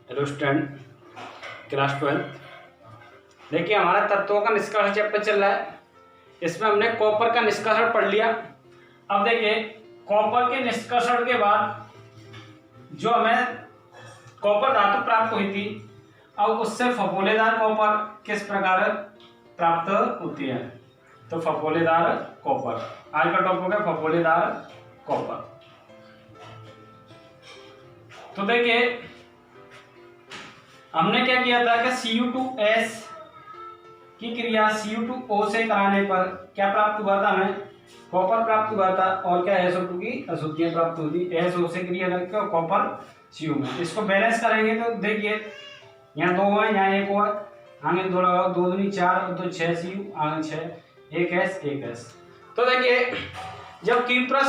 Hello student, class 12। देखिए, हमारा तत्वों का निष्कर्षण चैप्टर चल रहा है। इसमें हमने कॉपर का निष्कर्षण पढ़ लिया। अब देखिए, कॉपर के निष्कर्षण के बाद जो हमें कॉपर धातु प्राप्त हुई थी, अब उससे फफोलेदार कॉपर किस प्रकार प्राप्त होती है। तो फफोलेदार कॉपर, आज का टॉपिक है फफोलेदार कॉपर। तो देखिए, हमने क्या किया था कि Cu2S की क्रिया Cu2O से कराने पर क्या प्राप्त हुआ था, हमें कॉपर प्राप्त हुआ था। और क्या SO2 की अशुद्धियां प्राप्त हुई थी SO से क्रिया करके और कॉपर Cu में। इसको बैलेंस करेंगे तो देखिए, यहाँ 2 है, यहाँ 1 है, आगे 2 लगाओ, 2 दूनी 4 और 2 6 Cu, आगे 6, 1S। तो देखिए, जब क्यूप्रस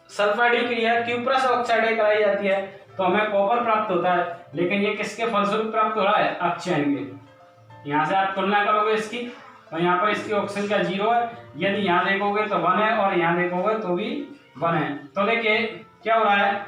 सल्फाइड की क्रिया क्यूप्रस ऑक्साइड कराई जाती है तो हमें कॉपर प्राप्त होता है। लेकिन ये किसके फलस्वरूप प्राप्त हो रहा है, अपचयन के। यहाँ से आप तुलना करोगे इसकी, तो यहाँ पर इसकी ऑक्सीजन का 0 है, यदि यहाँ देखोगे तो 1 है और यहाँ देखोगे तो भी 1 है। तो देखिए क्या हो रहा है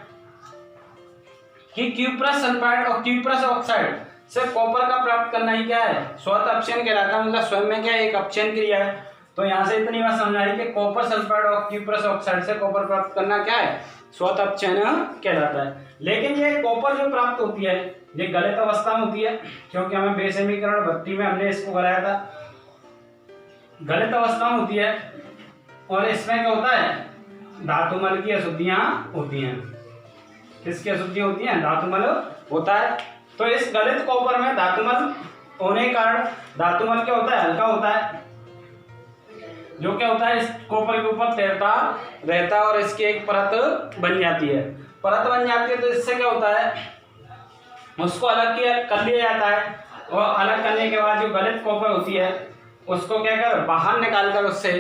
कि क्यूप्रस सल्फाइड और क्यूप्रस ऑक्साइड से कॉपर का प्राप्त करना ही क्या है, स्वतः अपचयन कहलाता है। उनका स्वयं में क्या है, एक अपचयन क्रिया है। तो यहाँ से इतनी बात समझ आई कि कॉपर सल्फाइड और क्यूप्रस ऑक्साइड से कॉपर प्राप्त करना क्या है, स्वतः अपचयन कहलाता है। लेकिन ये कॉपर जो प्राप्त होती है ये गलित अवस्था में होती है, क्योंकि हमें बेसमीकरण भट्टी में हमने इसको कराया था, गलित अवस्था में होती है। और इसमें क्या होता है, धातुमल की अशुद्धियां होती हैं। किसकी अशुद्धि होती है, धातुमल होता है। तो इस गलित कॉपर में धातुमल होने के कारण धातुमल क्या होता है, हल्का होता है, जो क्या होता है इस कॉपर के ऊपर तैरता रहता है और इसकी एक परत बन जाती है। परत बन जाती है तो इससे क्या होता है, उसको अलग कर लिया जाता है। और अलग करने के बाद जो गलित कॉपर होती है उसको क्या कर बाहर निकाल कर, उससे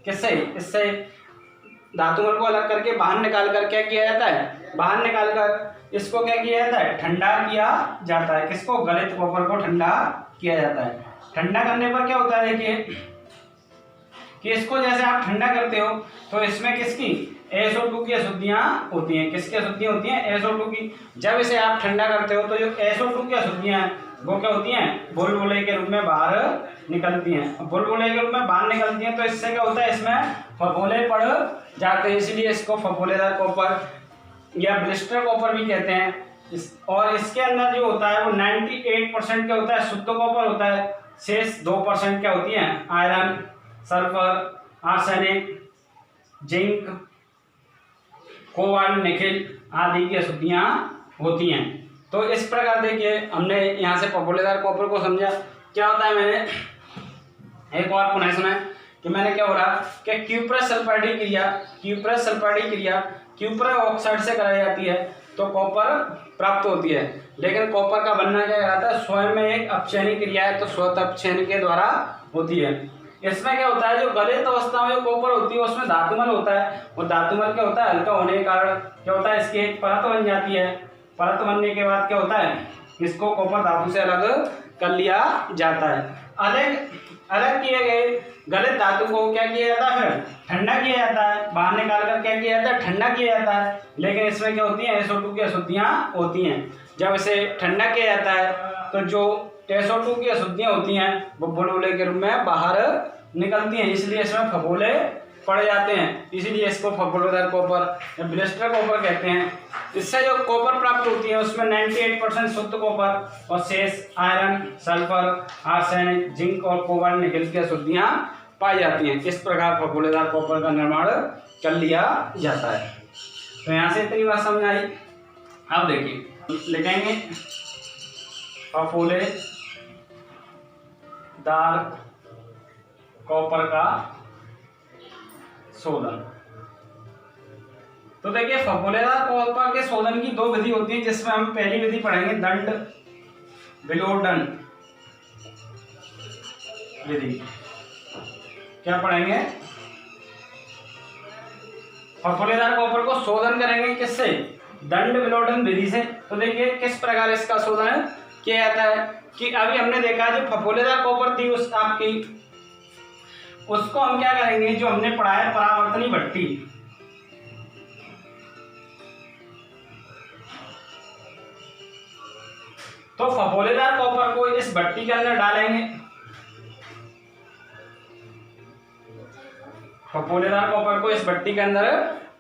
किससे, इससे धातुमल को अलग करके बाहर निकाल कर क्या किया जाता है, बाहर निकाल कर इसको क्या किया जाता है, ठंडा किया जाता है। किसको, गलित कॉपर को ठंडा किया जाता है। ठंडा करने पर क्या होता है, देखिए कि इसको जैसे आप ठंडा करते हो तो इसमें किसकी, SO2 की अशुद्धियां होती हैं। किसकी अशुद्धियां होती हैं, SO2 की। जब इसे आप ठंडा करते हो तो जो SO2 की अशुद्धियां हैं वो क्या होती हैं, बुलबुले के रूप में बाहर निकलती हैं। बुलबुले के रूप में बाहर निकलती हैं तो इससे क्या होता है, इसमें फफोले पड़ जाते हैं। इसलिए इसको फफोलेदार कॉपर या ब्लिस्टर कॉपर भी कहते हैं। और इसके अंदर जो होता है वो 98% क्या होता है, शुद्ध कॉपर होता है। शेष 2% क्या होती है, iron, sulphur, arsenic, zinc, cobalt, nickel आदि की अशुद्धियां होती हैं। तो इस प्रकार देखिए, हमने यहाँ से फफोलेदार कॉपर को समझा। क्या होता है, मैंने एक और पुनः सुना कि मैंने क्या हो रहा कि क्यूप्रस सल्फाइड क्रिया क्यूप्रस ऑक्साइड से कराई जाती है तो कॉपर प्राप्त होती है। लेकिन कॉपर का बनना क्या कहलाता है, स्वयं में एक अपचयनी क्रिया है, तो स्वतः अपचयन के द्वारा होती है। इसमें क्या होता है, जो गलित अवस्था में जो कॉपर होती है उसमें धातुमल होता है, और धातुमल क्या होता है, हल्का होने के कारण क्या होता है, इसकी एक परत बन जाती है। परत बनने के बाद क्या होता है, इसको कॉपर धातु से अलग कर लिया जाता है। अलग किए गए गलित धातु को क्या किया जाता है, फिर ठंडा किया जाता है। बाहर निकाल कर क्या किया जाता है, ठंडा किया जाता है। लेकिन इसमें क्या होती है, SO2 की अशुद्धियां होती हैं। जब इसे ठंडा किया जाता है तो जो SO2 की अशुद्धियां होती हैं वो बुलबुले के रूप में बाहर निकलती हैं, इसलिए इसमें फफोले पड़ जाते हैं। इसीलिए इसको फफोलेदार कॉपर या ब्लिस्टर कॉपर कहते हैं। इससे जो कॉपर प्राप्त होती है उसमें 98% शुद्ध कॉपर और शेष आयरन, सल्फर, आर्सेनिक, जिंक और कोबाल्ट, निकेल की अशुद्धियां पाई जाती हैं। इस प्रकार फफोलेदार कॉपर का निर्माण कर लिया जाता है। तो यहाँ से इतनी बात समझ आई। अब देखिए, लिखेंगे फफोलेदार कॉपर का शोधन। तो देखिए, फफोलेदार कॉपर के शोधन की 2 विधि होती है, जिसमें हम पहली विधि पढ़ेंगे दंड विलोडन विधि। क्या पढ़ेंगे, फफोलेदार कॉपर को शोधन करेंगे किससे, दंड विलोडन विधि से। तो देखिए किस प्रकार इसका शोधन किया जाता है कि अभी हमने देखा जो फफोलेदार कॉपर थी उस आपकी, उसको हम क्या करेंगे, जो हमने पढ़ा है परावर्तनी भट्टी, तो फफोलेदार कॉपर को इस भट्टी के अंदर डालेंगे, फफोलेदार कॉपर को इस भट्टी के अंदर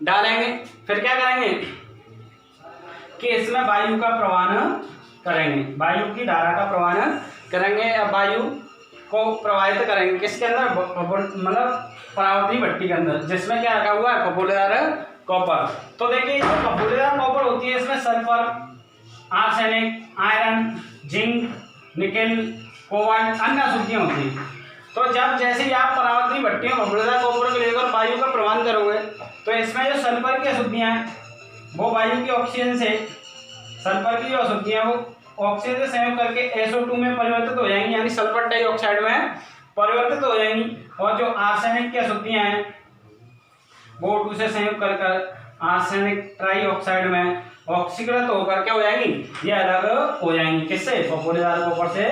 डालेंगे। फिर क्या करेंगे कि इसमें वायु का प्रवाहन करेंगे, वायु की धारा का प्रवाहन करेंगे या वायु को प्रवाहित करेंगे किसके अंदर, मतलब परावर्तनी भट्टी के अंदर, जिसमें क्या रखा हुआ है, फफोलेदार कॉपर। तो देखिए जो फफोलेदार कॉपर होती है इसमें sulphur, arsenic, iron, zinc, nickel, cobalt, अन्य अशुद्धियां होती हैं। तो जब जैसे ही आप परावर्तनी भट्टी में फफोलेदार कॉपर को लेकर वायु का प्रवाहन करोगे तो इसमें जो सल्फर की अशुद्धियां हैं वो वायु के ऑक्सीजन से, सल्फर की जो अशुद्धियां वो ऑक्सीजन से संयोग करके SO2 में परिवर्तित हो जाएंगी, यानी सल्फर डाइऑक्साइड में परिवर्तित हो जाएंगी। और जो आर्सेनिक की अशुद्धियां हैं वो O2 से संयोग कर आर्सेनिक ट्राइऑक्साइड में ऑक्सीकृत होकर क्या हो जाएंगी, ये अलग हो जाएंगी, किससे, फफोलेदार कॉपर से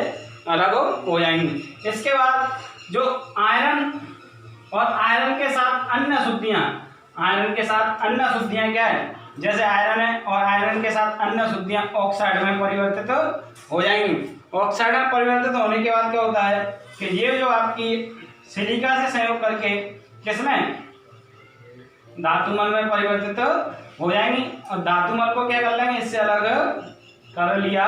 अलग हो जाएंगी। इसके बाद जो आयरन और आयरन के साथ अन्य अशुद्धियां, आयरन के साथ अन्य अशुद्धियां क्या है, जैसे आयरन है और आयरन के साथ अन्य अशुद्धियां ऑक्साइड में परिवर्तित हो जाएंगी। ऑक्साइड में परिवर्तित होने के बाद क्या होता है कि ये जो आपकी सिलिका से संयोग करके किसमें, धातुमल में परिवर्तित हो जाएंगी और धातुमल को क्या कर लेंगे, इससे अलग कर लिया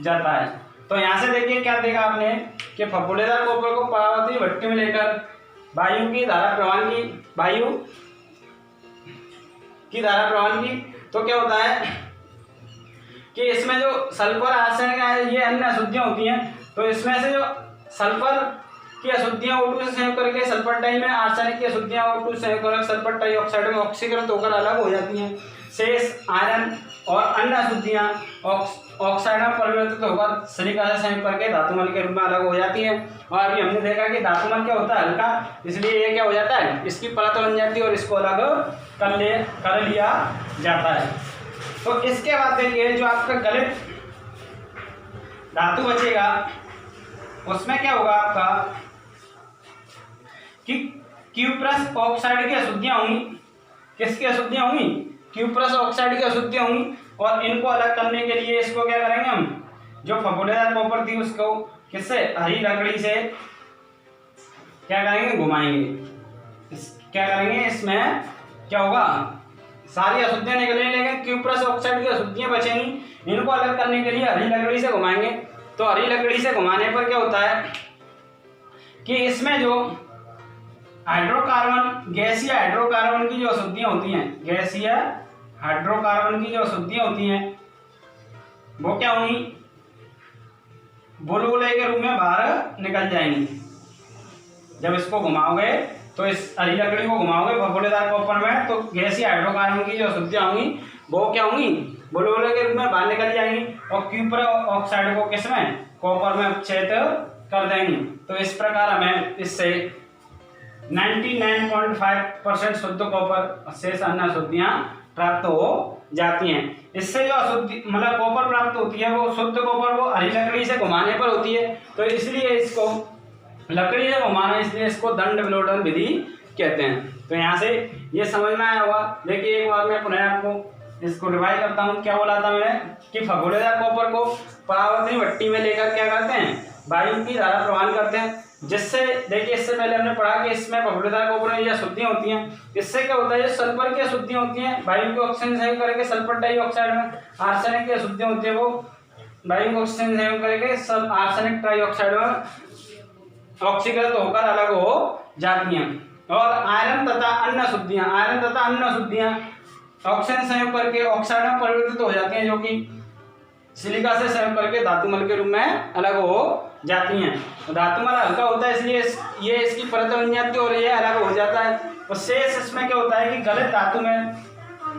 जाता है। तो यहाँ से देखिए क्या देखा आपने कि फफोलेदार कॉपर को परावर्तनी भट्टी में लेकर वायु की धारा प्रवाहन की, वायु की धारा प्रवाहन की, तो क्या होता है कि इसमें जो सल्फर, आर्सेनिक है ये अन्य अशुद्धियां होती हैं। तो इसमें से जो सल्फर की अशुद्धियां O2 से संयोग करके सल्फर डाई में, आर्सेनिक की अशुद्धियां O2 से संयोग करके सल्फर डाइऑक्साइड में ऑक्सीकृत होकर अलग हो जाती हैं। शेष आयरन और अन्य अशुद्धियां ऑक्साइड में परिवर्तित होकर सिलिका से संयोग करके धातुमल के रूप में अलग हो जाती है। और अभी हमने देखा कि धातुमल क्या होता है, हल्का, इसलिए ये क्या हो जाता है, इसकी परत बन जाती है और इसको अलग कर लिया जाता है। तो इसके बाद देखिए जो आपका गलित धातु बचेगा उसमें क्या होगा आपका कि क्यूप्रस ऑक्साइड की अशुद्धियां होंगी, किसकी अशुद्धियां होंगी, क्यूप्रस ऑक्साइड की अशुद्धियां होंगी। और इनको अलग करने के लिए इसको क्या करेंगे हम, जो फफोलेदार कॉपर थी उसको किससे, हरी लकड़ी से क्या करेंगे, घुमाएंगे। क्या करेंगे, इसमें क्या होगा, सारी अशुद्धियां निकलेंगी लेकिन क्यूप्रस ऑक्साइड की अशुद्धियां बचेंगी। इनको अलग करने के लिए हरी लकड़ी से घुमाएंगे। तो हरी लकड़ी से घुमाने पर क्या होता है कि इसमें जो हाइड्रोकार्बन, गैसीय हाइड्रोकार्बन की जो अशुद्धियां होती हैं, गैसीय हाइड्रोकार्बन की जो अशुद्धियां होती हैं वो क्या होंगी, बुलबुले के रूप में बाहर निकल जाएंगी। जब इसको घुमाओगे तो इस हरी लकड़ी को घुमाओगे फफोलेदार कॉपर में, तो गैसीय हाइड्रोकार्बन की जो अशुद्धियां होंगी वो क्या होंगी, बुलबुले के रूप में बाहर निकल जाएंगी और क्यूपर ऑक्साइड को किसमें, कॉपर में अपचयित कर देंगी। तो इस प्रकार हमें इससे 99.5% शुद्ध कॉपर शेष अन्य अशुद्धियां प्राप्त हो जाती हैं। इससे जो अशुद्धि मतलब कॉपर प्राप्त होती है वो शुद्ध कॉपर वो हरी लकड़ी से घुमाने पर होती है। तो इसलिए इसको लकड़ी से घुमाना, इसलिए इसको दंड विलोडन विधि कहते हैं। तो यहाँ से ये समझ में आया होगा। देखिए एक बार मैं पुनः आपको इसको रिवाइज करता हूँ। क्या बोला था मैंने कि फफोलेदार कॉपर को परावर्तनी भट्टी में लेकर क्या करते हैं, वायु की धारा प्रवाहन करते हैं, जिससे देखिए इससे पहले हमने पढ़ा कि इसमें फफोलेदार कॉपर में ये अशुद्धियां होती हैं। इससे क्या होता है, ये सल्फर की अशुद्धियां होती हैं, वायु के ऑक्सीजन संयोग करके सल्फर डाइऑक्साइड में, आर्सेनिक की अशुद्धियां होती है वो वायु के ऑक्सीजन संयोग करके सब आर्सेनिक ट्राइऑक्साइड में ऑक्सीकृत होकर अलग हो जाती हैं। और आयरन तथा अन्य अशुद्धियां ऑक्सीजन संयोग करके ऑक्साइड में परिवर्तित हो जाती हैं, जो कि सिलिका से संयोग करके धातुमल के रूप में अलग हो जाती हैं। तो धातुमल हल्का होता है इसलिए ये इसकी परत बन जाती है और ये अलग हो जाता है। और शेष इसमें क्या होता है कि गलत धातु में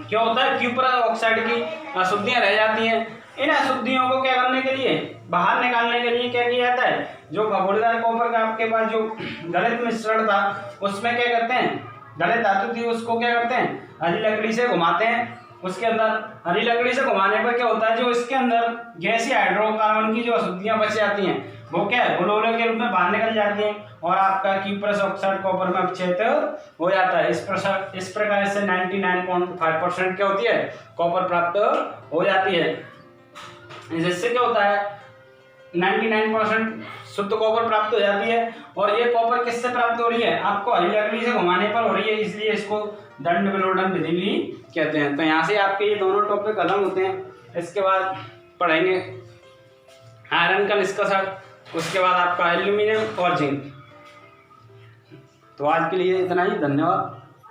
क्या होता है, क्यूपर ऑक्साइड की अशुद्धियां रह जाती हैं। इन अशुद्धियों को क्या करने के लिए, बाहर निकालने के लिए क्या किया जाता है, जो फफोलेदार कॉपर का आपके पास जो गलत मिश्रण था उसमें क्या करते हैं, गलत धातु थी उसको क्या करते हैं, हरी लकड़ी से घुमाते हैं। उसके अंदर हरी लकड़ी से घुमाने पर क्या होता है, जो इसके अंदर गैसीय हाइड्रोकार्बन की जो अशुद्धियां बच जाती हैं वो क्या है, बुलबुले के रूप में बाहर निकल जाती हैं और आपका क्यूप्रस ऑक्साइड कॉपर में अपचयित हो जाता है। इस प्रकार से 99.5% क्या होती है, कॉपर प्राप्त हो जाती है। जिससे क्या होता है, 99% शुद्ध कॉपर प्राप्त हो जाती है। और ये कॉपर किससे प्राप्त हो रही है, आपको हरी लकड़ी से घुमाने पर हो रही है, इसलिए इसको दंड विलोडन विधि भी कहते हैं। तो यहाँ से आपके ये दोनों टॉपिक खत्म होते हैं। इसके बाद पढ़ेंगे आयरन का निष्कर्षण, उसके बाद आपका एल्यूमिनियम और जिंक। तो आज के लिए इतना ही, धन्यवाद।